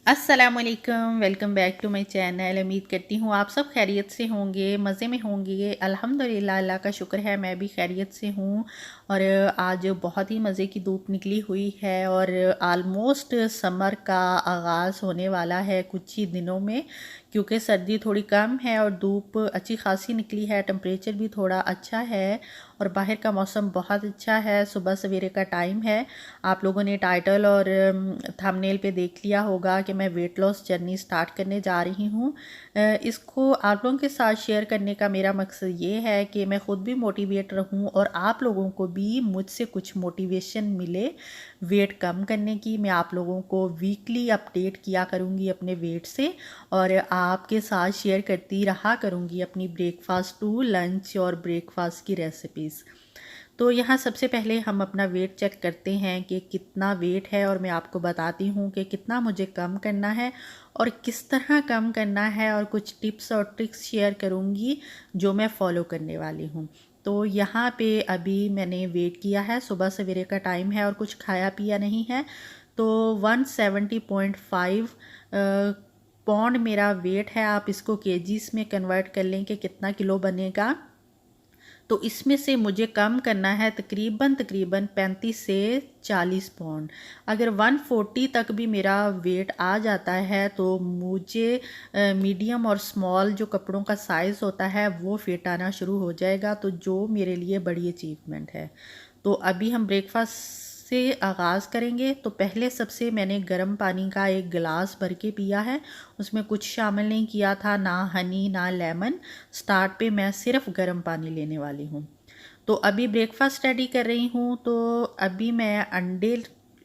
अस्सलामुअलैकुम, welcome back to my channel. उम्मीद करती हूँ आप सब खैरियत से होंगे, मज़े में होंगे। अल्हम्दुलिल्लाह, अल्लाह का शुक्र है, मैं भी खैरियत से हूँ। और आज बहुत ही मज़े की धूप निकली हुई है और आलमोस्ट समर का आगाज़ होने वाला है कुछ ही दिनों में, क्योंकि सर्दी थोड़ी कम है और धूप अच्छी खासी निकली है। टेम्परेचर भी थोड़ा अच्छा है और बाहर का मौसम बहुत अच्छा है। सुबह सवेरे का टाइम है। आप लोगों ने टाइटल और थंबनेल पे देख लिया होगा कि मैं वेट लॉस जर्नी स्टार्ट करने जा रही हूँ। इसको आप लोगों के साथ शेयर करने का मेरा मकसद ये है कि मैं ख़ुद भी मोटिवेट रहूँ और आप लोगों को भी मुझसे कुछ मोटिवेशन मिले वेट कम करने की। मैं आप लोगों को वीकली अपडेट किया करूँगी अपने वेट से और आपके साथ शेयर करती रहा करूँगी अपनी ब्रेकफास्ट टू लंच और ब्रेकफास्ट की रेसिपीज़। तो यहाँ सबसे पहले हम अपना वेट चेक करते हैं कि कितना वेट है और मैं आपको बताती हूँ कि कितना मुझे कम करना है और किस तरह कम करना है, और कुछ टिप्स और ट्रिक्स शेयर करूँगी जो मैं फ़ॉलो करने वाली हूँ। तो यहाँ पे अभी मैंने वेट किया है, सुबह सवेरे का टाइम है और कुछ खाया पिया नहीं है। तो 170.5 पौंड मेरा वेट है। आप इसको केजीज़ में कन्वर्ट कर लें कि कितना किलो बनेगा। तो इसमें से मुझे कम करना है तकरीबन 35 से 40 पाउंड। अगर 140 तक भी मेरा वेट आ जाता है तो मुझे मीडियम और स्मॉल जो कपड़ों का साइज़ होता है वो फिट आना शुरू हो जाएगा, तो जो मेरे लिए बड़ी अचीवमेंट है। तो अभी हम ब्रेकफास्ट से आगाज़ करेंगे। तो पहले सबसे मैंने गर्म पानी का एक गिलास भर के पिया है। उसमें कुछ शामिल नहीं किया था, ना हनी ना लेमन। स्टार्ट पे मैं सिर्फ गर्म पानी लेने वाली हूँ। तो अभी ब्रेकफास्ट रेडी कर रही हूँ। तो अभी मैं अंडे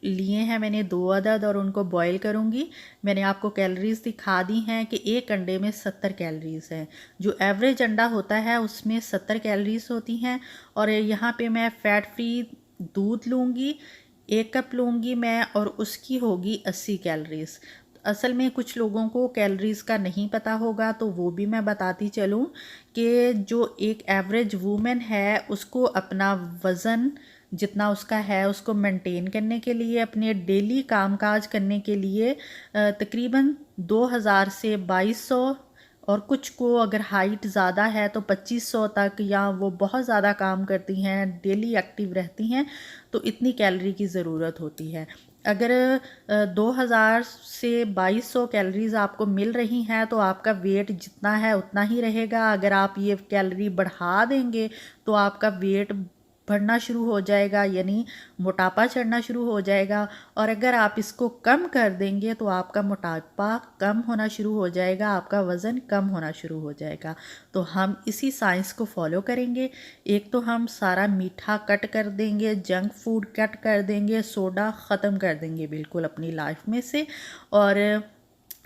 लिए हैं मैंने 2 अदद और उनको बॉईल करूँगी। मैंने आपको कैलोरीज़ दिखा दी हैं कि एक अंडे में 70 कैलोरीज़ हैं। जो एवरेज अंडा होता है उसमें 70 कैलोरीज़ होती हैं। और यहाँ पे मैं फ़ैट फ्री दूध लूँगी, 1 कप लूँगी मैं, और उसकी होगी 80 कैलोरीज़। असल में कुछ लोगों को कैलोरीज़ का नहीं पता होगा, तो वो भी मैं बताती चलूँ कि जो एक एवरेज वूमेन है उसको अपना वज़न जितना उसका है उसको मेंटेन करने के लिए, अपने डेली कामकाज करने के लिए तकरीबन 2000 से 2200, और कुछ को अगर हाइट ज़्यादा है तो 2500 तक, या वो बहुत ज़्यादा काम करती हैं, डेली एक्टिव रहती हैं, तो इतनी कैलोरी की ज़रूरत होती है। अगर 2000 से 2200 कैलोरीज़ आपको मिल रही हैं तो आपका वेट जितना है उतना ही रहेगा। अगर आप ये कैलोरी बढ़ा देंगे तो आपका वेट बढ़ना शुरू हो जाएगा, यानी मोटापा चढ़ना शुरू हो जाएगा। और अगर आप इसको कम कर देंगे तो आपका मोटापा कम होना शुरू हो जाएगा, आपका वज़न कम होना शुरू हो जाएगा। तो हम इसी साइंस को फॉलो करेंगे। एक तो हम सारा मीठा कट कर देंगे, जंक फूड कट कर देंगे, सोडा ख़त्म कर देंगे बिल्कुल अपनी लाइफ में से, और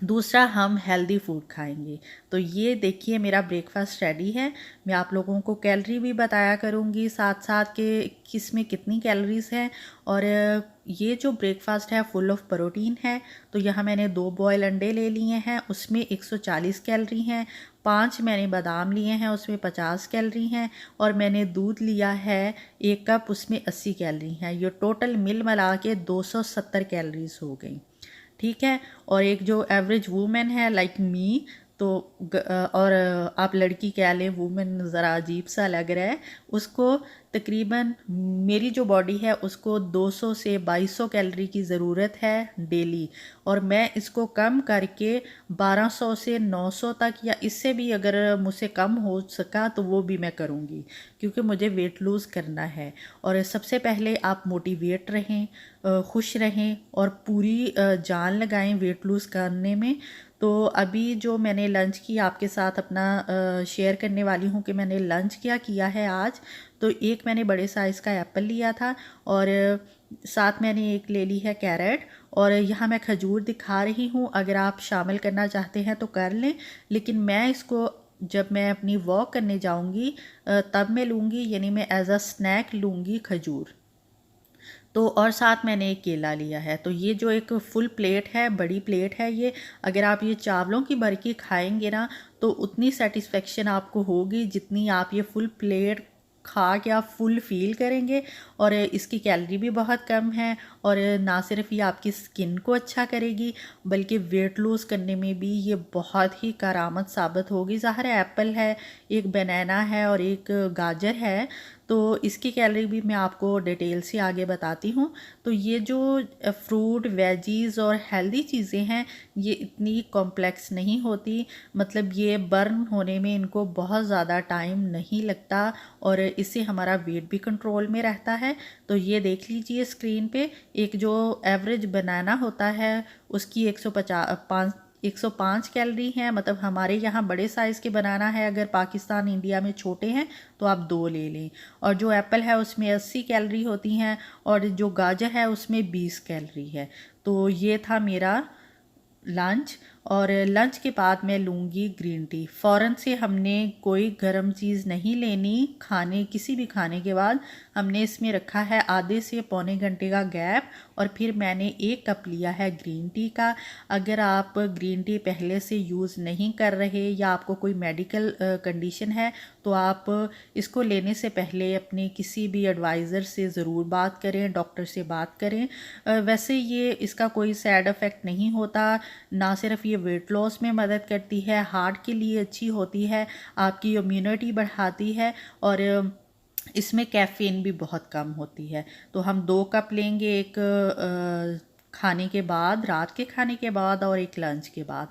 दूसरा हम हेल्दी फूड खाएंगे। तो ये देखिए मेरा ब्रेकफास्ट रेडी है। मैं आप लोगों को कैलोरी भी बताया करूँगी साथ साथ कि किस में कितनी कैलोरीज़ हैं। और ये जो ब्रेकफास्ट है फुल ऑफ प्रोटीन है। तो यहाँ मैंने 2 बॉयल अंडे ले लिए हैं, उसमें 140 कैलोरी हैं। 5 मैंने बादाम लिए हैं, उसमें 50 कैलोरी हैं। और मैंने दूध लिया है 1 कप, उसमें 80 कैलोरी हैं। ये टोटल मिल मिला के 270 कैलोरीज़ हो गई। ठीक है। और एक जो एवरेज वूमेन है लाइक मी, तो और आप लड़की कह लें, वूमेन ज़रा अजीब सा लग रहा है, उसको तकरीबन मेरी जो बॉडी है उसको 200 से 2200 कैलोरी की ज़रूरत है डेली। और मैं इसको कम करके 1200 से 900 तक, या इससे भी अगर मुझसे कम हो सका तो वो भी मैं करूँगी, क्योंकि मुझे वेट लूज़ करना है। और सबसे पहले आप मोटिवेट रहें, खुश रहें और पूरी जान लगाएं वेट लूज़ करने में। तो अभी जो मैंने लंच की आपके साथ अपना शेयर करने वाली हूँ कि मैंने लंच क्या किया है आज। तो एक मैंने बड़े साइज़ का एप्पल लिया था और साथ मैंने एक ले ली है कैरेट, और यहाँ मैं खजूर दिखा रही हूँ। अगर आप शामिल करना चाहते हैं तो कर लें, लेकिन मैं इसको जब मैं अपनी वॉक करने जाऊँगी तब मैं लूँगी, यानी मैं एज अ स्नैक लूँगी खजूर। तो और साथ मैंने एक केला लिया है। तो ये जो एक फुल प्लेट है, बड़ी प्लेट है ये, अगर आप ये चावलों की भर के खाएंगे ना तो उतनी सेटिस्फेक्शन आपको होगी जितनी आप ये फुल प्लेट खा के आप फुल फील करेंगे। और इसकी कैलोरी भी बहुत कम है, और ना सिर्फ ये आपकी स्किन को अच्छा करेगी बल्कि वेट लूज़ करने में भी ये बहुत ही करामत साबित होगी। ज़ाहिर है एप्पल है, एक बनाना है और एक गाजर है, तो इसकी कैलोरी भी मैं आपको डिटेल से आगे बताती हूँ। तो ये जो फ्रूट वेजीज़ और हेल्दी चीज़ें हैं ये इतनी कॉम्प्लेक्स नहीं होती, मतलब ये बर्न होने में इनको बहुत ज़्यादा टाइम नहीं लगता, और इससे हमारा वेट भी कंट्रोल में रहता है। तो ये देख लीजिए स्क्रीन पे, एक जो एवरेज बनाना होता है उसकी 105 कैलोरी है, मतलब हमारे यहाँ बड़े साइज़ के बनाना है, अगर पाकिस्तान इंडिया में छोटे हैं तो आप 2 ले लें। और जो एप्पल है उसमें 80 कैलोरी होती हैं, और जो गाजर है उसमें 20 कैलोरी है। तो ये था मेरा लंच, और लंच के बाद मैं लूँगी ग्रीन टी। फ़ौरन से हमने कोई गर्म चीज़ नहीं लेनी, खाने किसी भी खाने के बाद हमने इसमें रखा है आधे से पौने घंटे का गैप, और फिर मैंने 1 कप लिया है ग्रीन टी का। अगर आप ग्रीन टी पहले से यूज़ नहीं कर रहे या आपको कोई मेडिकल कंडीशन है तो आप इसको लेने से पहले अपने किसी भी एडवाइज़र से ज़रूर बात करें, डॉक्टर से बात करें। वैसे ये इसका कोई साइड इफ़ेक्ट नहीं होता, ना सिर्फ ये वेट लॉस में मदद करती है, हार्ट के लिए अच्छी होती है, आपकी इम्यूनिटी बढ़ाती है, और इसमें कैफ़ीन भी बहुत कम होती है। तो हम 2 कप लेंगे, एक खाने के बाद, रात के खाने के बाद, और एक लंच के बाद।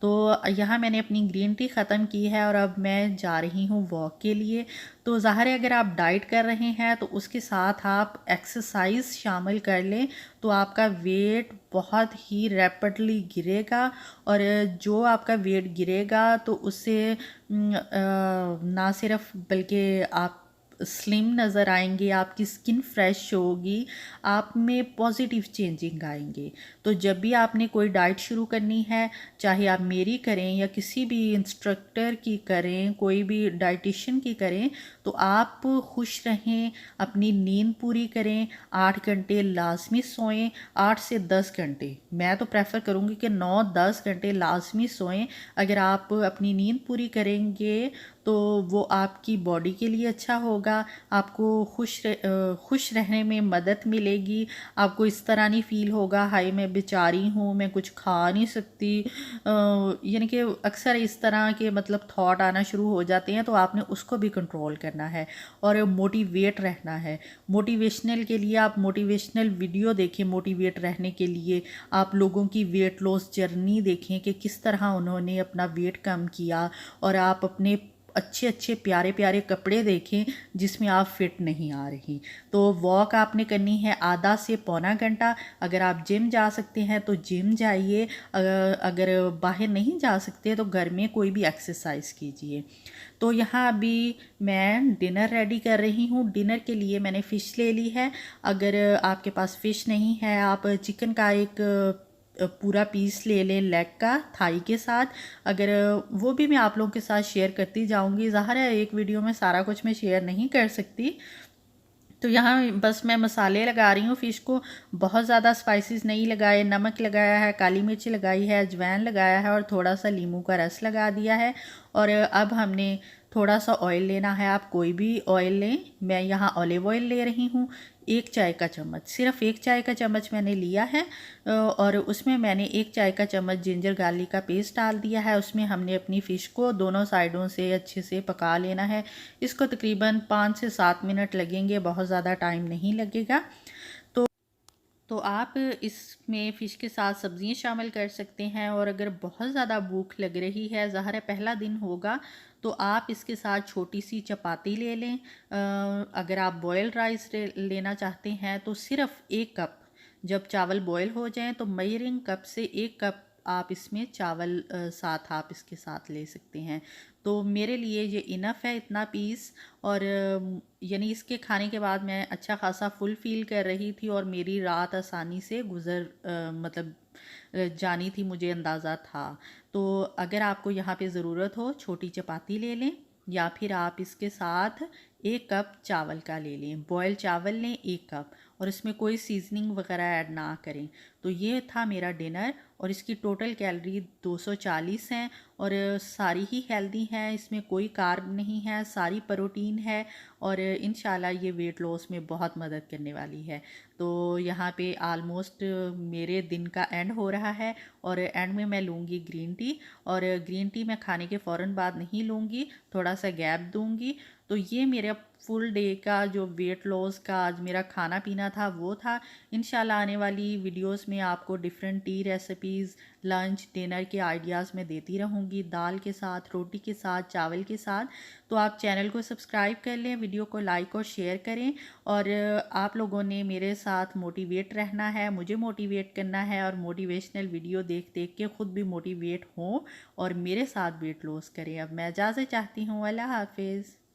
तो यहाँ मैंने अपनी ग्रीन टी ख़त्म की है और अब मैं जा रही हूँ वॉक के लिए। तो ज़ाहिर है अगर आप डाइट कर रहे हैं तो उसके साथ आप एक्सरसाइज शामिल कर लें तो आपका वेट बहुत ही रैपिडली गिरेगा, और जो आपका वेट गिरेगा तो उससे ना सिर्फ बल्कि आप स्लिम नज़र आएंगे, आपकी स्किन फ्रेश होगी, आप में पॉजिटिव चेंजिंग आएंगे। तो जब भी आपने कोई डाइट शुरू करनी है, चाहे आप मेरी करें या किसी भी इंस्ट्रक्टर की करें, कोई भी डाइटिशियन की करें, तो आप खुश रहें, अपनी नींद पूरी करें, 8 घंटे लाजमी सोएं, 8 से 10 घंटे, मैं तो प्रेफर करूँगी कि 9-10 घंटे लाजमी सोएं। अगर आप अपनी नींद पूरी करेंगे तो वो आपकी बॉडी के लिए अच्छा होगा, आपको खुश रहने में मदद मिलेगी, आपको इस तरह नहीं फ़ील होगा हाय मैं बेचारी हूँ, मैं कुछ खा नहीं सकती, यानी कि अक्सर इस तरह के मतलब थॉट आना शुरू हो जाते हैं। तो आपने उसको भी कंट्रोल करना है और मोटिवेट रहना है। मोटिवेशनल के लिए आप मोटिवेशनल वीडियो देखें, मोटिवेट रहने के लिए आप लोगों की वेट लॉस जर्नी देखें कि किस तरह उन्होंने अपना वेट कम किया, और आप अपने अच्छे अच्छे प्यारे प्यारे कपड़े देखें जिसमें आप फिट नहीं आ रही। तो वॉक आपने करनी है आधा से पौना घंटा। अगर आप जिम जा सकते हैं तो जिम जाइए, अगर बाहर नहीं जा सकते तो घर में कोई भी एक्सरसाइज कीजिए। तो यहाँ अभी मैं डिनर रेडी कर रही हूँ। डिनर के लिए मैंने फ़िश ले ली है। अगर आपके पास फ़िश नहीं है, आप चिकन का एक पूरा पीस ले लें लेग का, थाई के साथ। अगर वो भी मैं आप लोगों के साथ शेयर करती जाऊंगी, ज़ाहिर है एक वीडियो में सारा कुछ मैं शेयर नहीं कर सकती। तो यहाँ बस मैं मसाले लगा रही हूँ फ़िश को, बहुत ज़्यादा स्पाइसेस नहीं लगाए, नमक लगाया है, काली मिर्च लगाई है, अजवाइन लगाया है और थोड़ा सा नींबू का रस लगा दिया है। और अब हमने थोड़ा सा ऑयल लेना है, आप कोई भी ऑयल लें, मैं यहाँ ऑलिव ऑयल ले रही हूँ। 1 चाय का चम्मच, सिर्फ 1 चाय का चम्मच मैंने लिया है, और उसमें मैंने 1 चाय का चम्मच जिंजर गार्लिक का पेस्ट डाल दिया है। उसमें हमने अपनी फ़िश को दोनों साइडों से अच्छे से पका लेना है। इसको तकरीबन 5 से 7 मिनट लगेंगे, बहुत ज़्यादा टाइम नहीं लगेगा। तो आप इसमें फ़िश के साथ सब्ज़ियाँ शामिल कर सकते हैं, और अगर बहुत ज़्यादा भूख लग रही है, ज़ाहिर है पहला दिन होगा, तो आप इसके साथ छोटी सी चपाती ले लें। अगर आप बॉयल राइस लेना चाहते हैं तो सिर्फ़ 1 कप, जब चावल बॉयल हो जाएं तो मेजरिंग कप से 1 कप आप इसमें चावल साथ आप इसके साथ ले सकते हैं। तो मेरे लिए ये इनफ है इतना पीस, और यानी इसके खाने के बाद मैं अच्छा खासा फुल फील कर रही थी, और मेरी रात आसानी से मतलब जानी थी, मुझे अंदाज़ा था। तो अगर आपको यहाँ पे ज़रूरत हो छोटी चपाती ले लें, या फिर आप इसके साथ 1 कप चावल का ले लें, बॉयल चावल लें 1 कप, और इसमें कोई सीजनिंग वगैरह ऐड ना करें। तो ये था मेरा डिनर और इसकी टोटल कैलोरी 240 हैं और सारी ही हेल्दी हैं, इसमें कोई कार्ब नहीं है, सारी प्रोटीन है और इंशाल्लाह ये वेट लॉस में बहुत मदद करने वाली है। तो यहाँ पे आलमोस्ट मेरे दिन का एंड हो रहा है और एंड में मैं लूँगी ग्रीन टी, और ग्रीन टी मैं खाने के फ़ौरन बाद नहीं लूँगी, थोड़ा सा गैप दूँगी। तो ये मेरा फुल डे का जो वेट लॉस का आज मेरा खाना पीना था वो था। इंशाल्लाह आने वाली वीडियोस में आपको different T recipes, lunch, dinner के आइडियाज़ मैं देती रहूँगी, दाल के साथ, रोटी के साथ, चावल के साथ। तो आप चैनल को सब्सक्राइब कर लें, वीडियो को लाइक और शेयर करें, और आप लोगों ने मेरे साथ मोटिवेट रहना है, मुझे मोटिवेट करना है और मोटिवेशनल वीडियो देख देख के ख़ुद भी मोटिवेट हों और मेरे साथ वेट लॉस करें। अब मैं इजाज़त चाहती हूँ। अल्लाह हाफिज़।